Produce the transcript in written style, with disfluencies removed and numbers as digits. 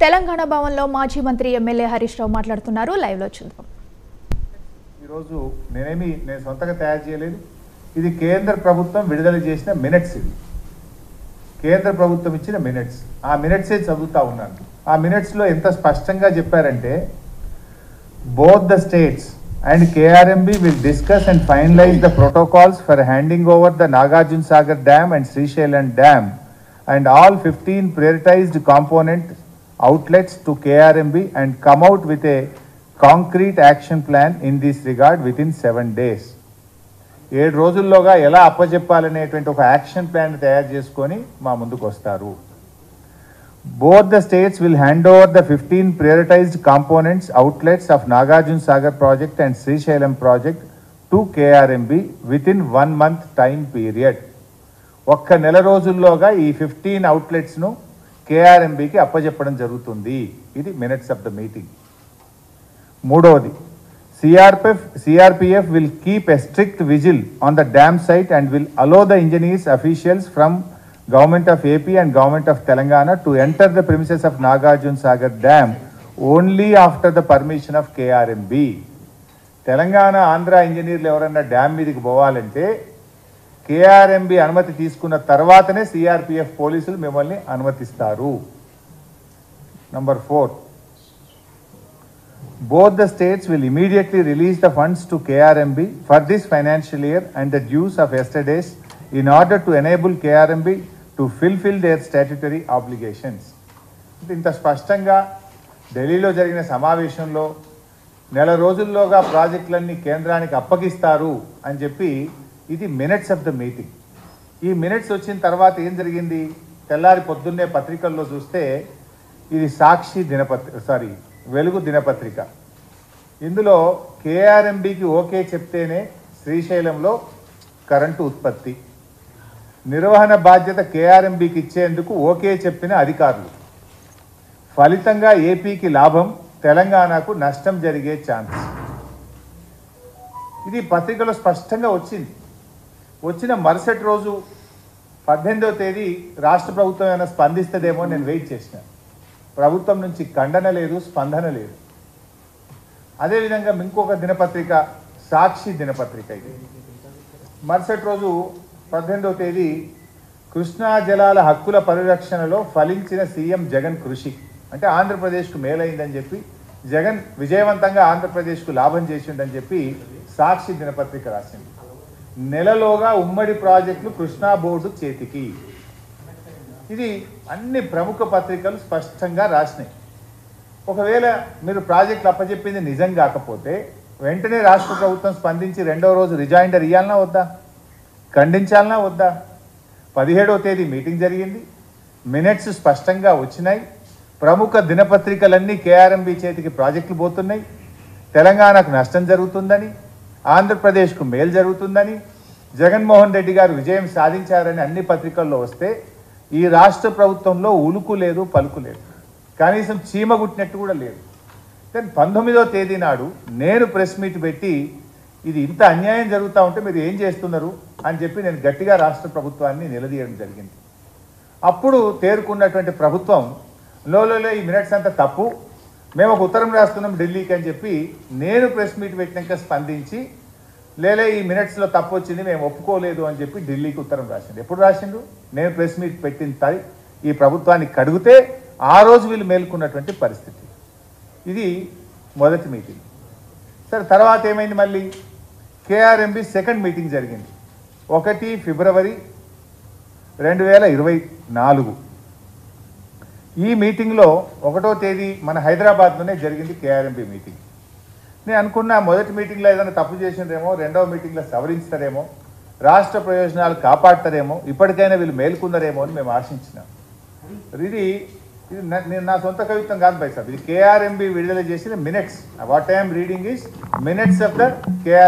తెలంగాణ భవన్లో మాజీ మంత్రి ఎమ్మెల్యే హరీష్ రావు మాట్లాడుతున్నారు. లైవ్ లో చూద్దాం. ఈ రోజు నేను సొంతంగా తయారు చేయలేదు. ఇది కేంద్ర ప్రభుత్వం విడుదల చేసిన మినిట్స్. ఇది కేంద్ర ప్రభుత్వం ఇచ్చిన మినిట్స్. ఆ మినిట్సే చదువుతా ఉన్నాను. ఆ మినిట్స్ లో ఎంత స్పష్టంగా చెప్పారంటే both the states and KRMB will discuss and finalize the protocols for handing over the Nagarjuna Sagar Dam and Srisailam Dam and all 15 prioritized component outlets to KRMB and come out with a concrete action plan in this regard within 7 days. 7 రోజుల్లోగా ఎలా అప్పచెప్పాలనేటువంటి ఒక action plan తయారు చేసుకొని మా ముందుకు వస్తారు. Both the states will hand over the 15 prioritized components outlets of Nagarjuna Sagar project and Srisailam project to KRMB within 1 month time period. ఒక్క నెల రోజుల్లోగా ఈ 15 outlets ను KRMBకి అప్పచెప్పడం జరుగుతుంది. ఇది మినిట్స్ ఆఫ్ ద మీటింగ్. మూడవది, CRPF will keep a strict vigil on the dam site and will allow the engineers officials from Government of AP and Government of Telangana to enter the premises of Nagarjuna Sagar Dam only after the permission of KRMB. Telangana Andhra ఇంజనీర్లు ఎవరన్నా dam మీదకి పోవాలంటే KRMB అనుమతి తీసుకున్న తర్వాతనే CRPF పోలీసులు మిమ్మల్ని అనుమతిస్తారు. Number 4, both the states will immediately release the funds to KRMB for this financial year and the dues of yesterday's in order to enable KRMB to fulfill their statutory obligations. ఇంత స్పష్టంగా ఢిల్లీలో జరిగిన సమావేశంలో నెల రోజుల్లోగా ప్రాజెక్టులన్నీ కేంద్రానికి అప్పగిస్తారు అని చెప్పి ఇది మినిట్స్ ఆఫ్ ద మీటింగ్. ఈ మినిట్స్ వచ్చిన తర్వాత ఏం జరిగింది? తెల్లారి పొద్దున్నే పత్రికల్లో చూస్తే ఇది వెలుగు దినపత్రిక. ఇందులో KRMBకి ఓకే చెప్తేనే శ్రీశైలంలో కరెంటు ఉత్పత్తి, నిర్వహణ బాధ్యత KRMBకి ఇచ్చేందుకు ఓకే చెప్పిన అధికారులు, ఫలితంగా ఏపీకి లాభం, తెలంగాణకు నష్టం జరిగే ఛాన్స్. ఇది పత్రికలో స్పష్టంగా వచ్చింది. వచ్చిన మరుసటి రోజు 18వ తేదీ రాష్ట్ర ప్రభుత్వం ఏమైనా స్పందిస్తుందేమో నేను వెయిట్ చేసిన. ప్రభుత్వం నుంచి ఖండన లేదు, స్పందన లేదు. అదేవిధంగా ఇంకొక దినపత్రిక సాక్షి దినపత్రిక. ఇది మరుసటి రోజు 18వ తేదీ కృష్ణా జలాల హక్కుల పరిరక్షణలో ఫలించిన సీఎం జగన్ కృషి, అంటే ఆంధ్రప్రదేశ్కు మేలైందని చెప్పి, జగన్ విజయవంతంగా ఆంధ్రప్రదేశ్కు లాభం చేసిండని చెప్పి సాక్షి దినపత్రిక రాసింది. నెలలోగా ఉమ్మడి ప్రాజెక్టులు కృష్ణా బోర్డు చేతికి. ఇది అన్ని ప్రముఖ పత్రికలు స్పష్టంగా రాసినాయి. ఒకవేళ మీరు ప్రాజెక్టులు అప్పచెప్పింది నిజం కాకపోతే వెంటనే రాష్ట్ర ప్రభుత్వం స్పందించి 2వ రోజు రిజైండర్ ఇవ్వాలన్నా వద్దా, ఖండించాలన్నా వద్దా? 17వ తేదీ మీటింగ్ జరిగింది, మినిట్స్ స్పష్టంగా వచ్చినాయి. ప్రముఖ దినపత్రికలన్నీ KRMB చేతికి ప్రాజెక్టులు పోతున్నాయి, తెలంగాణకు నష్టం జరుగుతుందని, ఆంధ్రప్రదేశ్కు మేలు జరుగుతుందని, జగన్మోహన్ రెడ్డి గారు విజయం సాధించారని అన్ని పత్రికల్లో వస్తే ఈ రాష్ట్ర ప్రభుత్వంలో ఉలుకు లేదు, పలుకు లేదు, కనీసం చీమ గుట్టినట్టు కూడా లేదు. దెన్ 19వ తేదీ నాడు నేను ప్రెస్ మీట్ పెట్టి ఇది ఇంత అన్యాయం జరుగుతూ ఉంటే మీరు ఏం చేస్తున్నారు అని చెప్పి నేను గట్టిగా రాష్ట్ర ప్రభుత్వాన్ని నిలదీయడం జరిగింది. అప్పుడు తేరుకున్నటువంటి ప్రభుత్వం లోలో ఈ మినిట్స్ అంతా తప్పు, మేము ఒక ఉత్తరం రాస్తున్నాం ఢిల్లీకి అని చెప్పి నేను ప్రెస్ మీట్ పెట్టినాక స్పందించి లేలే ఈ మినిట్స్లో తప్పు వచ్చింది, మేము ఒప్పుకోలేదు అని చెప్పి ఢిల్లీకి ఉత్తరం రాసిండు. ఎప్పుడు రాసిండు? నేను ప్రెస్ మీట్ పెట్టిన ఈ ప్రభుత్వాన్ని కడిగితే ఆ రోజు వీళ్ళు మేల్కొన్నటువంటి పరిస్థితి. ఇది మొదటి మీటింగ్. సరే, తర్వాత ఏమైంది? మళ్ళీ KRMB సెకండ్ మీటింగ్ జరిగింది 1 ఫిబ్రవరి 2024. ఈ మీటింగ్లో 1వ తేదీ మన హైదరాబాద్లోనే జరిగింది KRMB మీటింగ్. నేను అనుకున్నా మొదటి మీటింగ్లో ఏదైనా తప్పు చేసిండ్రేమో, 2వ మీటింగ్లో సవరించుతారేమో, రాష్ట్ర ప్రయోజనాలు కాపాడతారేమో, ఇప్పటికైనా వీళ్ళు మేల్కొన్నారేమో అని మేము ఆశించినాం. ఇది నేను నా సొంత కవిత్వం కాదు భాయ్ సాబ్, ఇది KRMB విడుదల చేసిన minutes. What I'm reading is minutes of the KRMB.